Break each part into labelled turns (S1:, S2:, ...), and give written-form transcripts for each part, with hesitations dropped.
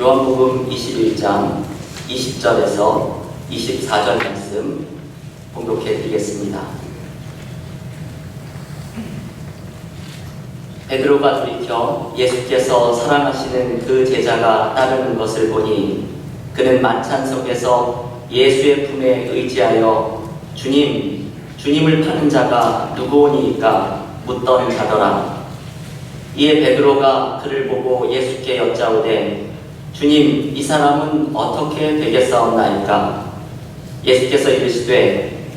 S1: 요한복음 21장 20절에서 24절 말씀 봉독해 드리겠습니다. 베드로가 돌이켜 예수께서 사랑하시는 그 제자가 따르는 것을 보니 그는 만찬 속에서 예수의 품에 의지하여 주님을 파는 자가 누구오니이까 묻던 자더라. 이에 베드로가 그를 보고 예수께 여짜오되 주님, 이 사람은 어떻게 되겠사옵나이까? 예수께서 이르시되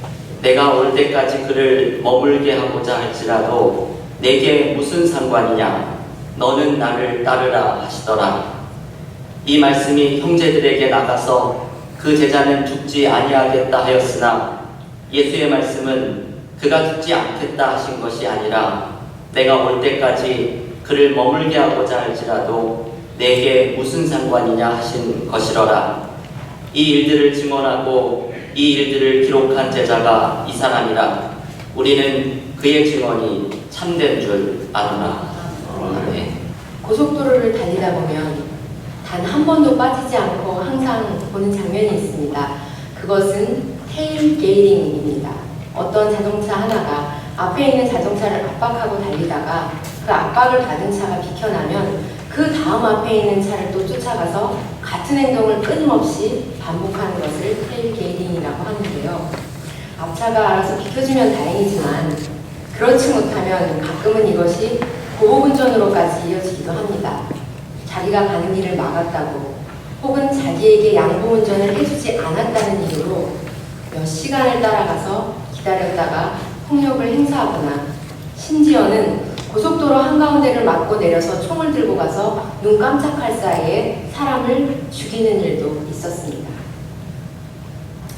S1: 내가 올 때까지 그를 머물게 하고자 할지라도 내게 무슨 상관이냐? 너는 나를 따르라 하시더라. 이 말씀이 형제들에게 나가서 그 제자는 죽지 아니하겠다 하였으나 예수의 말씀은 그가 죽지 않겠다 하신 것이 아니라 내가 올 때까지 그를 머물게 하고자 할지라도 내게 무슨 상관이냐 하신 것이러라. 이 일들을 증언하고 이 일들을 기록한 제자가 이 사람이라. 우리는 그의 증언이 참된 줄 아노라. 아멘.
S2: 고속도로를 달리다 보면 단 한 번도 빠지지 않고 항상 보는 장면이 있습니다. 그것은 테일게이팅입니다. 어떤 자동차 하나가 앞에 있는 자동차를 압박하고 달리다가 그 압박을 받은 차가 비켜나면 그 다음 앞에 있는 차를 또 쫓아가서 같은 행동을 끊임없이 반복하는 것을 테일게이팅이라고 하는데요. 앞차가 알아서 비켜주면 다행이지만 그렇지 못하면 가끔은 이것이 보복운전으로까지 이어지기도 합니다. 자기가 가는 길을 막았다고 혹은 자기에게 양보운전을 해주지 않았다는 이유로 몇 시간을 따라가서 기다렸다가 폭력을 행사하거나 심지어는 고속도로 한가운데를 막고 내려서 총을 들고 가서 눈 깜짝할 사이에 사람을 죽이는 일도 있었습니다.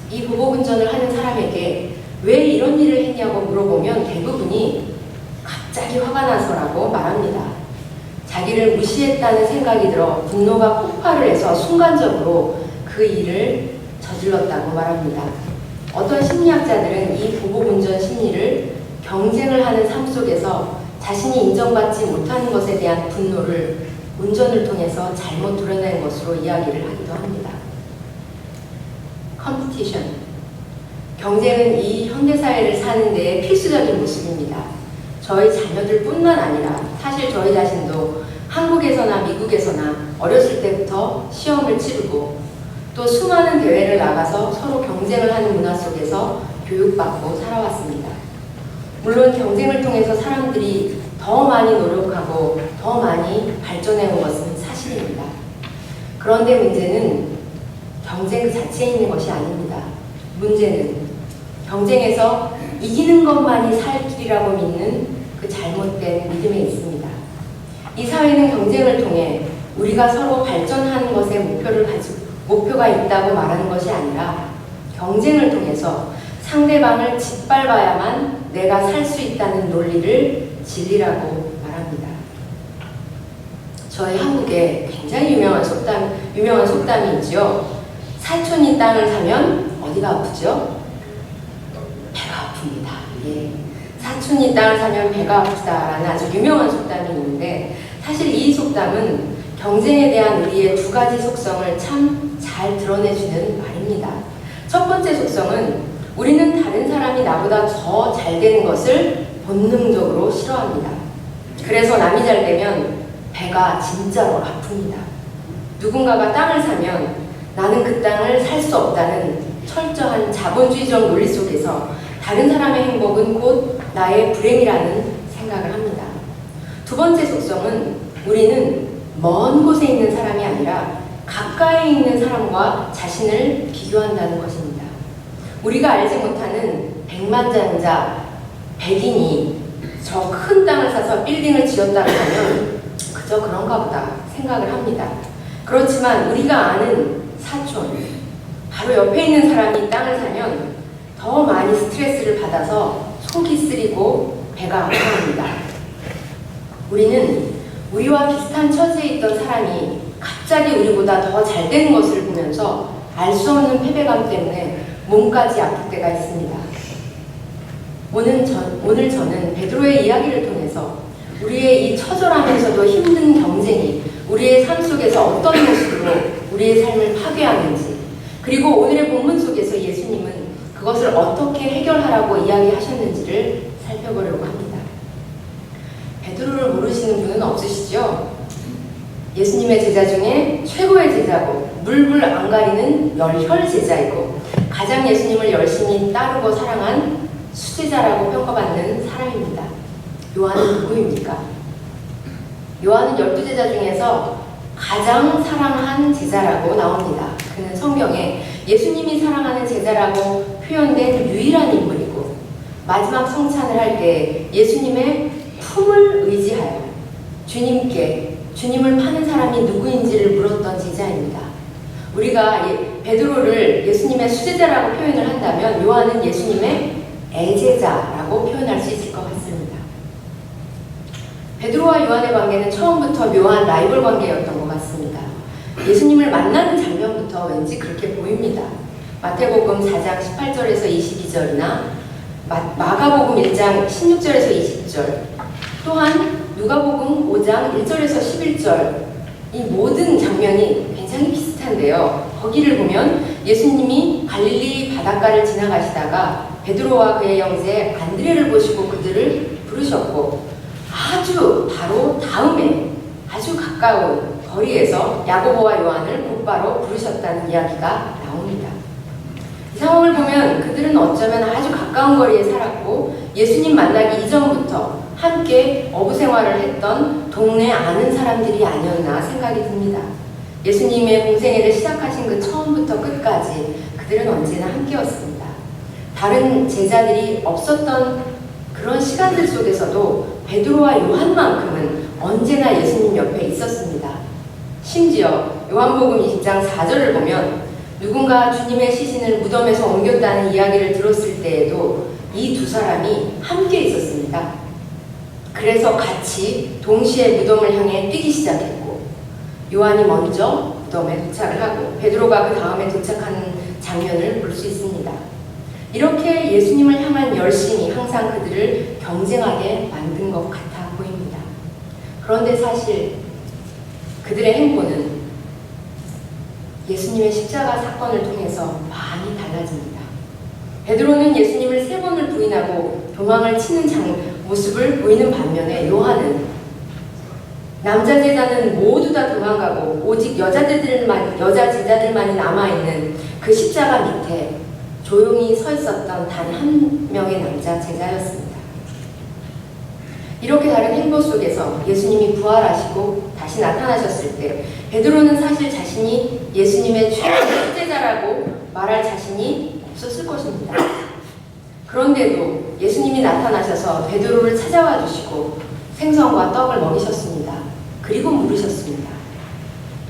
S2: 이 보복운전을 하는 사람에게 왜 이런 일을 했냐고 물어보면 대부분이 갑자기 화가 나서라고 말합니다. 자기를 무시했다는 생각이 들어 분노가 폭발을 해서 순간적으로 그 일을 저질렀다고 말합니다. 어떤 심리학자들은 이 보복운전 심리를 경쟁을 하는 삶 속에서 자신이 인정받지 못하는 것에 대한 분노를 운전을 통해서 잘못 드러낸 것으로 이야기를 하기도 합니다. 컴피티션. 경쟁은 이 현대사회를 사는 데에 필수적인 모습입니다. 저희 자녀들뿐만 아니라 사실 저희 자신도 한국에서나 미국에서나 어렸을 때부터 시험을 치르고 또 수많은 대회를 나가서 서로 경쟁을 하는 문화 속에서 교육받고 살아왔습니다. 물론 경쟁을 통해서 사람들이 더 많이 노력하고 더 많이 발전해온 것은 사실입니다. 그런데 문제는 경쟁 그 자체에 있는 것이 아닙니다. 문제는 경쟁에서 이기는 것만이 살 길이라고 믿는 그 잘못된 믿음에 있습니다. 이 사회는 경쟁을 통해 우리가 서로 발전하는 것에 목표가 있다고 말하는 것이 아니라 경쟁을 통해서 상대방을 짓밟아야만 내가 살 수 있다는 논리를 진리라고 말합니다. 저희 한국에 굉장히 유명한 속담이 있죠. 사촌이 땅을 사면 어디가 아프죠? 배가 아픕니다. 예. 사촌이 땅을 사면 배가 아프다라는 아주 유명한 속담이 있는데 사실 이 속담은 경쟁에 대한 우리의 두 가지 속성을 참 잘 드러내주는 말입니다. 첫 번째 속성은 우리는 다른 사람이 나보다 더 잘 되는 것을 본능적으로 싫어합니다. 그래서 남이 잘 되면 배가 진짜로 아픕니다. 누군가가 땅을 사면 나는 그 땅을 살 수 없다는 철저한 자본주의적 논리 속에서 다른 사람의 행복은 곧 나의 불행이라는 생각을 합니다. 두 번째 속성은 우리는 먼 곳에 있는 사람이 아니라 가까이 있는 사람과 자신을 비교한다는 것입니다. 우리가 알지 못하는 백만장자 백인이 저 큰 땅을 사서 빌딩을 지었다고 하면 그저 그런가 보다 생각을 합니다. 그렇지만 우리가 아는 사촌, 바로 옆에 있는 사람이 땅을 사면 더 많이 스트레스를 받아서 속이 쓰리고 배가 아파합니다. 우리는 우리와 비슷한 처지에 있던 사람이 갑자기 우리보다 더 잘 되는 것을 보면서 알 수 없는 패배감 때문에 몸까지 아플 때가 있습니다. 오늘 저는 베드로의 이야기를 통해서 우리의 이 처절하면서도 힘든 경쟁이 우리의 삶 속에서 어떤 모습으로 우리의 삶을 파괴하는지, 그리고 오늘의 본문 속에서 예수님은 그것을 어떻게 해결하라고 이야기하셨는지를 살펴보려고 합니다. 베드로를 모르시는 분은 없으시죠? 예수님의 제자 중에 최고의 제자고 물불 안 가리는 열혈 제자이고 가장 예수님을 열심히 따르고 사랑한 수제자라고 평가받는 사람입니다. 요한은 누구입니까? 요한은 12제자 중에서 가장 사랑한 제자라고 나옵니다. 그는 성경에 예수님이 사랑하는 제자라고 표현된 유일한 인물이고 마지막 성찬을 할 때 예수님의 품을 의지하여 주님을 파는 사람이 누구인지를 물었던 제자입니다. 우리가 베드로를 예수님의 수제자라고 표현을 한다면 요한은 예수님의 애제자라고 표현할 수 있을 것 같습니다. 베드로와 요한의 관계는 처음부터 묘한 라이벌 관계였던 것 같습니다. 예수님을 만나는 장면부터 왠지 그렇게 보입니다. 마태복음 4장 18절에서 22절이나 마가복음 1장 16절에서 20절, 또한 누가복음 5장 1절에서 11절, 이 모든 장면이 굉장히 비슷한데요. 거기를 보면 예수님이 갈릴리 바닷가를 지나가시다가 베드로와 그의 형제 안드레를 보시고 그들을 부르셨고 아주 바로 다음에 아주 가까운 거리에서 야고보와 요한을 곧바로 부르셨다는 이야기가 나옵니다. 이 상황을 보면 그들은 어쩌면 아주 가까운 거리에 살았고 예수님 만나기 이전부터 함께 어부 생활을 했던 동네 아는 사람들이 아니었나 생각이 듭니다. 예수님의 공생애를 시작하신 그 처음부터 끝까지 그들은 언제나 함께였습니다. 다른 제자들이 없었던 그런 시간들 속에서도 베드로와 요한만큼은 언제나 예수님 옆에 있었습니다. 심지어 요한복음 20장 4절을 보면 누군가 주님의 시신을 무덤에서 옮겼다는 이야기를 들었을 때에도 이 두 사람이 함께 있었습니다. 그래서 같이 동시에 무덤을 향해 뛰기 시작했고 요한이 먼저 무덤에 도착을 하고 베드로가 그 다음에 도착하는 장면을 볼 수 있습니다. 이렇게 예수님을 향한 열심이 항상 그들을 경쟁하게 만든 것 같아 보입니다. 그런데 사실 그들의 행보는 예수님의 십자가 사건을 통해서 많이 달라집니다. 베드로는 예수님을 3번을 부인하고 도망을 치는 모습을 보이는 반면에 요한은 남자 제자는 모두 다 도망가고 오직 여자 제자들만이 남아있는 그 십자가 밑에 조용히 서 있었던 단 한 명의 남자 제자였습니다. 이렇게 다른 행보 속에서 예수님이 부활하시고 다시 나타나셨을 때 베드로는 사실 자신이 예수님의 최고의 수제자라고 말할 자신이 없었을 것입니다. 그런데도 예수님이 나타나셔서 베드로를 찾아와 주시고 생선과 떡을 먹이셨습니다. 그리고 물으셨습니다.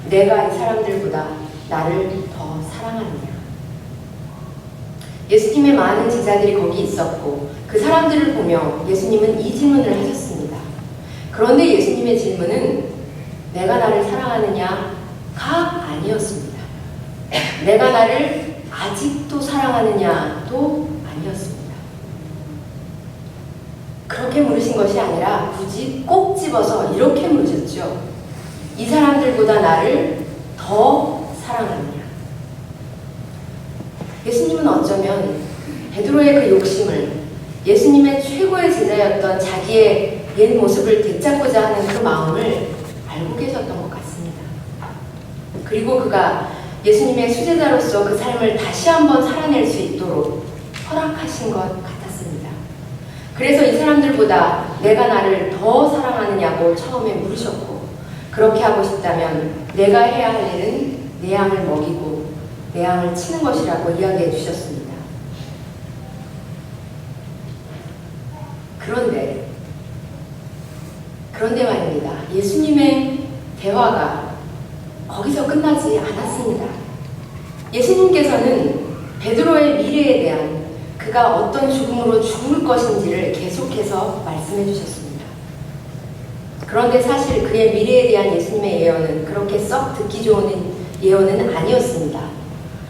S2: 내가 이 사람들보다 나를 더 사랑하느냐? 예수님의 많은 제자들이 거기 있었고 그 사람들을 보며 예수님은 이 질문을 하셨습니다. 그런데 예수님의 질문은 내가 나를 사랑하느냐가 아니었습니다. 내가 나를 아직도 사랑하느냐도 아니었습니다. 그렇게 물으신 것이 아니라 굳이 꼭 집어서 이렇게 물으셨죠. 이 사람들보다 나를 더 사랑하느냐? 예수님은 어쩌면 베드로의 그 욕심을 예수님의 최고의 제자였던 자기의 옛 모습을 되찾고자 하는 그 마음을 알고 계셨던 것 같습니다. 그리고 그가 예수님의 수제자로서 그 삶을 다시 한번 살아낼 수 있도록 허락하신 것 같았습니다. 그래서 이 사람들보다 내가 나를 더 사랑하느냐고 처음에 물으셨고 그렇게 하고 싶다면 내가 해야 할 일은 내 양을 먹이고 내 양을 치는 것이라고 이야기해 주셨습니다. 그런데 말입니다. 예수님의 대화가 거기서 끝나지 않았습니다. 예수님께서는 베드로의 미래에 대한 그가 어떤 죽음으로 죽을 것인지를 계속해서 말씀해 주셨습니다. 그런데 사실 그의 미래에 대한 예수님의 예언은 그렇게 썩 듣기 좋은 예언은 아니었습니다.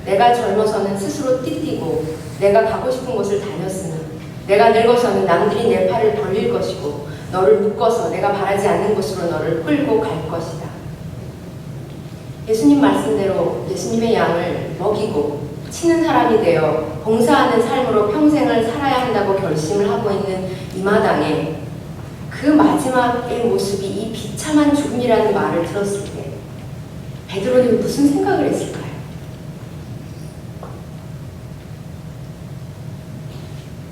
S2: 내가 젊어서는 스스로 띠띠고 내가 가고 싶은 곳을 다녔으나 내가 늙어서는 남들이 내 팔을 벌릴 것이고 너를 묶어서 내가 바라지 않는 곳으로 너를 끌고 갈 것이다. 예수님 말씀대로 예수님의 양을 먹이고 치는 사람이 되어 봉사하는 삶으로 평생을 살아야 한다고 결심을 하고 있는 이 마당에 그 마지막의 모습이 이 비참한 죽음이라는 말을 들었을 때 베드로는 무슨 생각을 했을까요?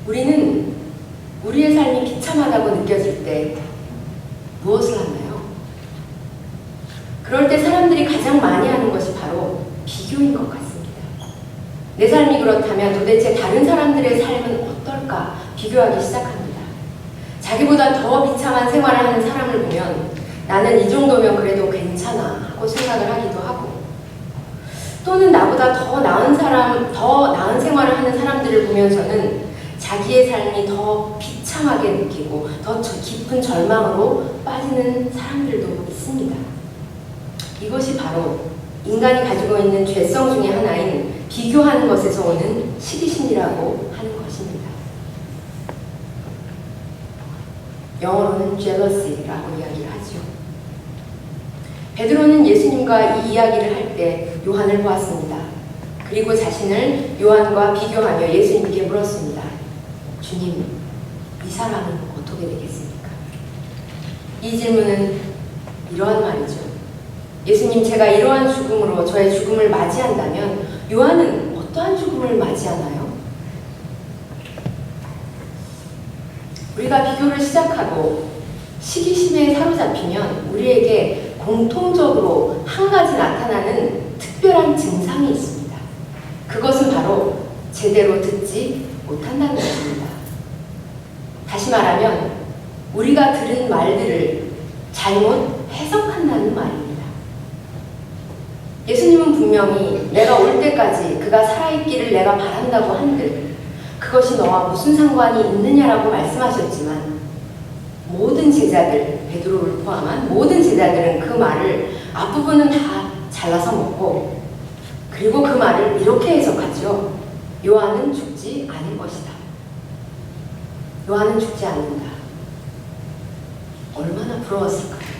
S2: 우리는 우리의 삶이 비참하다고 느껴질 때 무엇을 하나요? 그럴 때 사람들이 가장 많이 하는 것이 바로 비교인 것 같습니다. 내 삶이 그렇다면 도대체 다른 사람들의 삶은 어떨까 비교하기 시작합니다. 자기보다 더 비참한 생활을 하는 사람을 보면 나는 이 정도면 그래도 괜찮아 하고 생각을 하기도 하고, 또는 나보다 더 나은 생활을 하는 사람들을 보면서는 자기의 삶이 더 비참하게 느끼고 더 깊은 절망으로 빠지는 사람들도 있습니다. 이것이 바로 인간이 가지고 있는 죄성 중에 하나인 비교하는 것에서 오는 시기심이라고 하는 것입니다. 영어로는 jealousy라고 이야기를 하죠. 베드로는 예수님과 이 이야기를 할 때 요한을 보았습니다. 그리고 자신을 요한과 비교하며 예수님께 물었습니다. 주님, 이 사람은 어떻게 되겠습니까? 이 질문은 이러한 말이죠. 예수님, 제가 이러한 죽음으로 저의 죽음을 맞이한다면 요한은 어떠한 죽음을 맞이하나요? 우리가 비교를 시작하고 시기심에 사로잡히면 우리에게 공통적으로 한 가지 나타나는 특별한 증상이 있습니다. 그것은 바로 제대로 듣지 못한다는 것입니다. 다시 말하면 우리가 들은 말들을 잘못 해석한다는 말입니다. 예수님은 분명히 내가 올 때까지 그가 살아있기를 내가 바란다고 한들 그것이 너와 무슨 상관이 있느냐라고 말씀하셨지만, 모든 제자들, 베드로를 포함한 모든 제자들은 그 말을 앞부분은 다 잘라서 먹고, 그리고 그 말을 이렇게 해석하죠. 요한은 죽지 않을 것이다. 요한은 죽지 않는다. 얼마나 부러웠을까요?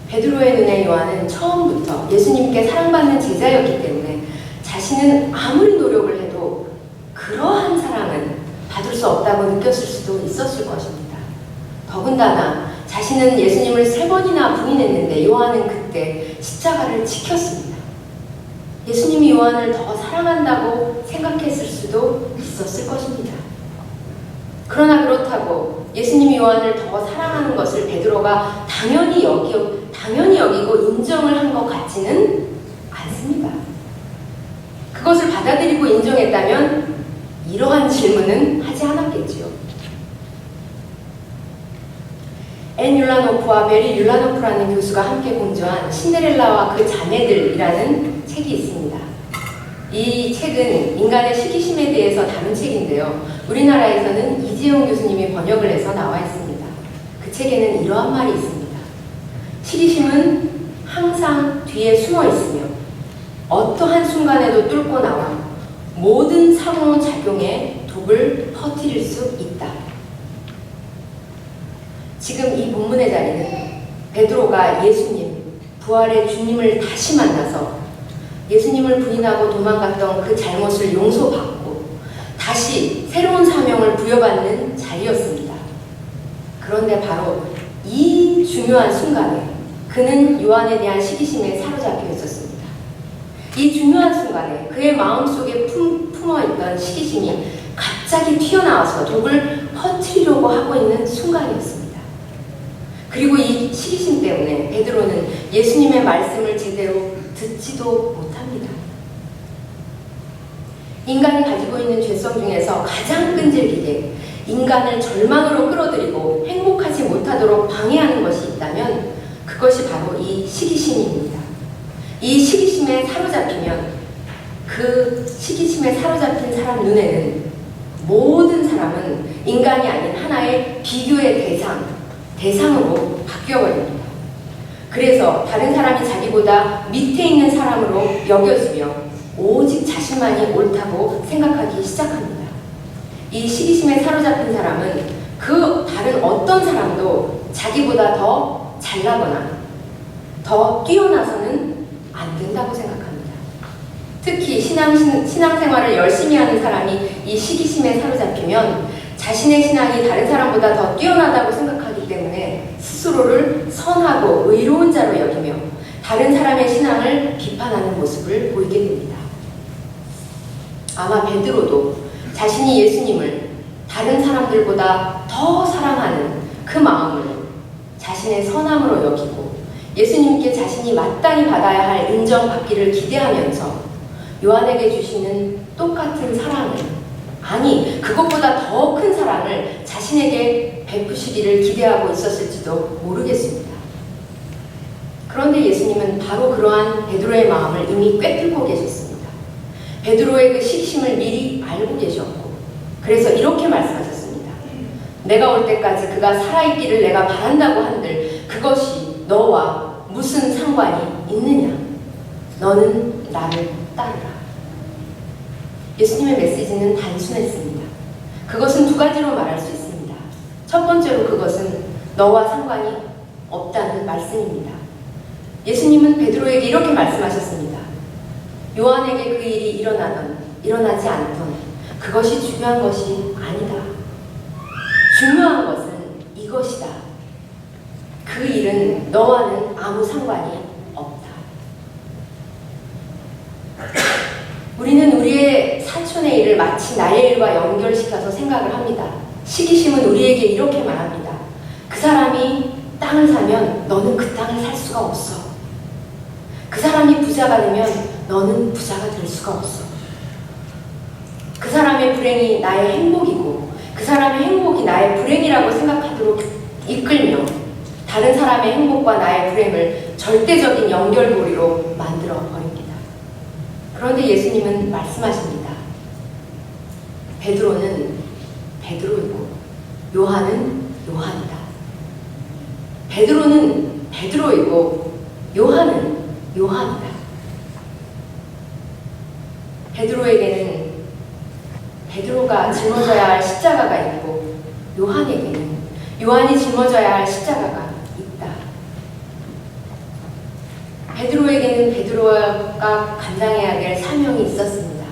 S2: 베드로의 눈에 요한은 처음부터 예수님께 사랑받는 제자였기 때문에 자신은 아무리 노력을 해도 그러한 사랑은 받을 수 없다고 느꼈을 수도 있었을 것입니다. 더군다나 자신은 예수님을 3번이나 부인했는데 요한은 그때 십자가를 지켰습니다. 예수님이 요한을 더 사랑한다고 생각했을 수도 있었을 것입니다. 그러나 그렇다고 예수님이 요한을 더 사랑하는 것을 베드로가 당연히 여기고 인정을 한 것 같지는 않습니다. 그것을 받아들이고 인정했다면 이러한 질문은 하지 않았겠지요. 앤 율라노프와 베리 율라노프라는 교수가 함께 공저한 신데렐라와 그 자매들이라는 책이 있습니다. 이 책은 인간의 시기심에 대해서 다룬 책인데요. 우리나라에서는 이재용 교수님이 번역을 해서 나와 있습니다. 그 책에는 이러한 말이 있습니다. 시기심은 항상 뒤에 숨어 있으며 어떠한 순간에도 뚫고 나와 모든 상호작용에 독을 퍼뜨릴 수 있다. 지금 이 본문의 자리는 베드로가 예수님, 부활의 주님을 다시 만나서 예수님을 부인하고 도망갔던 그 잘못을 용서받고 다시 새로운 사명을 부여받는 자리였습니다. 그런데 바로 이 중요한 순간에 그는 요한에 대한 시기심에 사로잡혀 있었습니다. 이 중요한 순간에 그의 마음속에 품어있던 시기심이 갑자기 튀어나와서 독을 퍼뜨리려고 하고 있는 순간이었습니다. 그리고 이 시기심 때문에 베드로는 예수님의 말씀을 제대로 듣지도 못합니다. 인간이 가지고 있는 죄성 중에서 가장 끈질기게 인간을 절망으로 끌어들이고 행복하지 못하도록 방해하는 것이 있다면 그것이 바로 이 시기심입니다. 이 시기심에 사로잡히면 그 시기심에 사로잡힌 사람 눈에는 모든 사람은 인간이 아닌 하나의 비교의 대상으로 바뀌어버립니다. 그래서 다른 사람이 자기보다 밑에 있는 사람으로 여겨지며 오직 자신만이 옳다고 생각하기 시작합니다. 이 시기심에 사로잡힌 사람은 그 다른 어떤 사람도 자기보다 더 잘나거나 더 뛰어나서는 안 된다고 생각합니다. 특히 신앙생활을 열심히 하는 사람이 이 시기심에 사로잡히면 자신의 신앙이 다른 사람보다 더 뛰어나다고 생각하기 때문에 스스로를 선하고 의로운 자로 여기며 다른 사람의 신앙을 비판하는 모습을 보이게 됩니다. 아마 베드로도 자신이 예수님을 다른 사람들보다 더 사랑하는 그 마음을 자신의 선함으로 여기고 예수님께 자신이 마땅히 받아야 할 인정받기를 기대하면서 요한에게 주시는 똑같은 사랑을, 아니 그것보다 더 큰 사랑을 자신에게 베푸시기를 기대하고 있었을지도 모르겠습니다. 그런데 예수님은 바로 그러한 베드로의 마음을 이미 꿰뚫고 계셨습니다. 베드로의 그 시기심을 미리 알고 계셨고, 그래서 이렇게 말씀하셨습니다. 내가 올 때까지 그가 살아있기를 내가 바란다고 한들 그것이 너와 무슨 상관이 있느냐? 너는 나를 따르라. 예수님의 메시지는 단순했습니다. 그것은 두 가지로 말할 수 있습니다. 첫 번째로 그것은 너와 상관이 없다는 말씀입니다. 예수님은 베드로에게 이렇게 말씀하셨습니다. 요한에게 그 일이 일어나지 않던 그것이 중요한 것이 아니다. 중요한 것은 이것이다. 그 일은 너와는 아무 상관이 없다. 우리는 우리의 사촌의 일을 마치 나의 일과 연결시켜서 생각을 합니다. 시기심은 우리에게 이렇게 말합니다. 그 사람이 땅을 사면 너는 그 땅을 살 수가 없어. 그 사람이 부자가 되면 너는 부자가 될 수가 없어. 그 사람의 불행이 나의 행복이고 그 사람의 행복이 나의 불행이라고 생각하도록 이끌며 다른 사람의 행복과 나의 불행을 절대적인 연결고리로 만들어 버립니다. 그런데 예수님은 말씀하십니다. 베드로는 베드로이고 요한은 요한이다. 베드로는 베드로이고 요한은 요한이다. 베드로에게는 베드로가 짊어져야 할 십자가가 있고 요한에게는 요한이 짊어져야 할 십자가가 있다. 베드로에게는 베드로가 감당해야 될 사명이 있었습니다.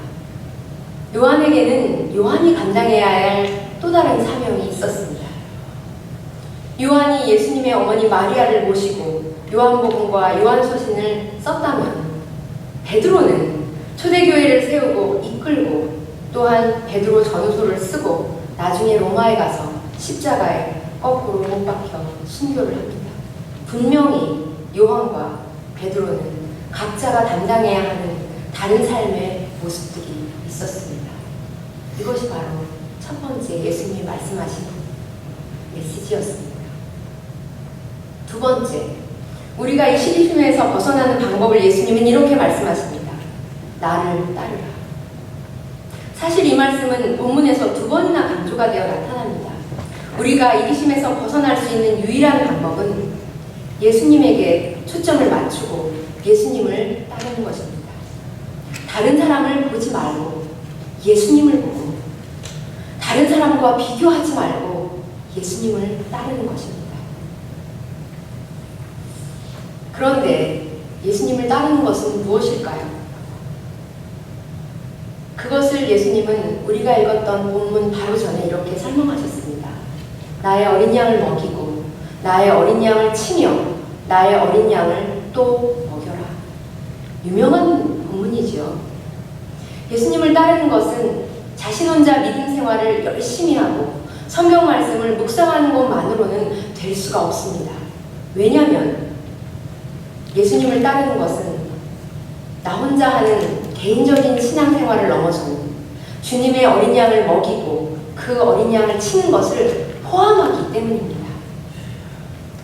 S2: 요한에게는 요한이 감당해야 할 또 다른 사명이 있었습니다. 요한이 예수님의 어머니 마리아를 모시고 요한복음과 요한서신을 썼다면 베드로는 초대교회를 세우고 이끌고 또한 베드로 전후서를 쓰고 나중에 로마에 가서 십자가에 거꾸로 못 박혀 순교를 합니다. 분명히 요한과 베드로는 각자가 담당해야 하는 다른 삶의 모습들이 있었습니다. 이것이 바로 첫 번째 예수님이 말씀하신 메시지였습니다. 두 번째, 우리가 이 시기심에서 벗어나는 방법을 예수님은 이렇게 말씀하십니다. 나를 따르라. 사실 이 말씀은 본문에서 두 번이나 강조가 되어 나타납니다. 우리가 이기심에서 벗어날 수 있는 유일한 방법은 예수님에게 초점을 맞추고 예수님을 따르는 것입니다. 다른 사람을 보지 말고 예수님을 보고 다른 사람과 비교하지 말고 예수님을 따르는 것입니다. 그런데 예수님을 따르는 것은 무엇일까요? 그것을 예수님은 우리가 읽었던 본문 바로 전에 이렇게 설명하셨습니다. 나의 어린 양을 먹이고 나의 어린 양을 치며 나의 어린 양을 또 먹여라. 유명한 본문이지요. 예수님을 따르는 것은 자신 혼자 믿음 생활을 열심히 하고 성경 말씀을 묵상하는 것만으로는 될 수가 없습니다. 왜냐하면 예수님을 따르는 것은 나 혼자 하는 개인적인 신앙생활을 넘어서는 주님의 어린 양을 먹이고 그 어린 양을 치는 것을 포함하기 때문입니다.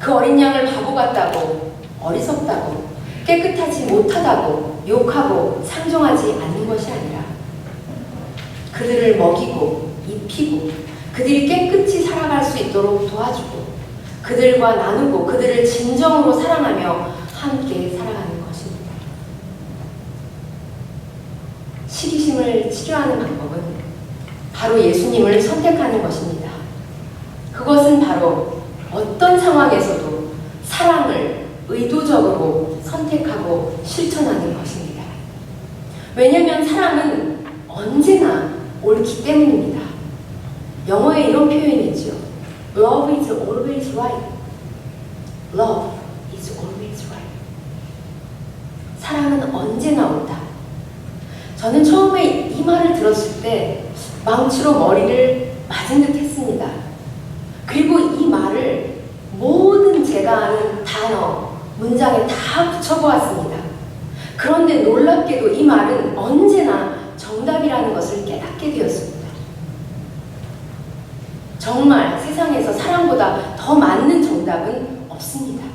S2: 그 어린 양을 바보 같다고, 어리석다고, 깨끗하지 못하다고 욕하고 상종하지 않는 것이 아니라 그들을 먹이고 입히고 그들이 깨끗이 살아갈 수 있도록 도와주고 그들과 나누고 그들을 진정으로 사랑하며 함께 살아가는 것입니다. 시기심을 치료하는 방법은 바로 예수님을 선택하는 것입니다. 그것은 바로 어떤 상황에서도 사랑을 의도적으로 바로 실천하는 것입니다. 왜냐하면 사랑은 언제나 옳기 때문입니다. 영어에 이런 표현이 있죠. Love is always right. Love is always right. 사랑은 언제나 옳다. 저는 처음에 이 말을 들었을 때 망치로 머리를 맞은 듯 했습니다. 그리고 이 말을 모든 제가 아는 단어, 문장에 다 붙여보았습니다. 그런데 놀랍게도 이 말은 언제나 정답이라는 것을 깨닫게 되었습니다. 정말 세상에서 사랑보다 더 맞는 정답은 없습니다.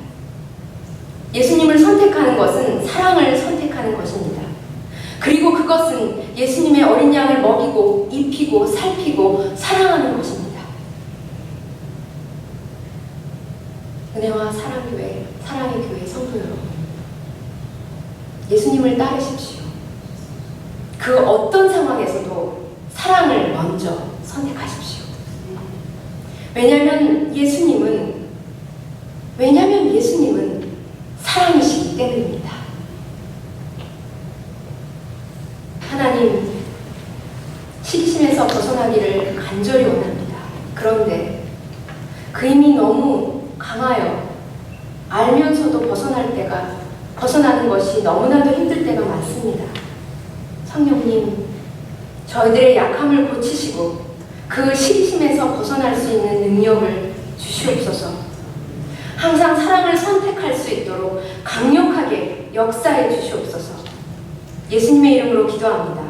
S2: 예수님을 선택하는 것은 사랑을 선택하는 것입니다. 그리고 그것은 예수님의 어린 양을 먹이고 입히고 살피고 사랑하는 것입니다. 은혜와 사랑교회, 사랑의 교회 성도 여러분, 예수님을 따르십시오. 그 어떤 상황에서도 사랑을 먼저 선택하십시오. 왜냐하면 예수님은 사랑이시기 때문입니다. 하나님, 시기심에서 벗어나기를 간절히 원합니다. 그런데 그 힘이 너무 강하여 알면서도 벗어나는 것이 너무나도 힘들 때가 많습니다. 성령님, 저희들의 약함을 고치시고 그 시기심에서 벗어날 수 있는 능력을 주시옵소서. 항상 사랑을 선택할 수 있도록 강력하게 역사해 주시옵소서. 예수님의 이름으로 기도합니다.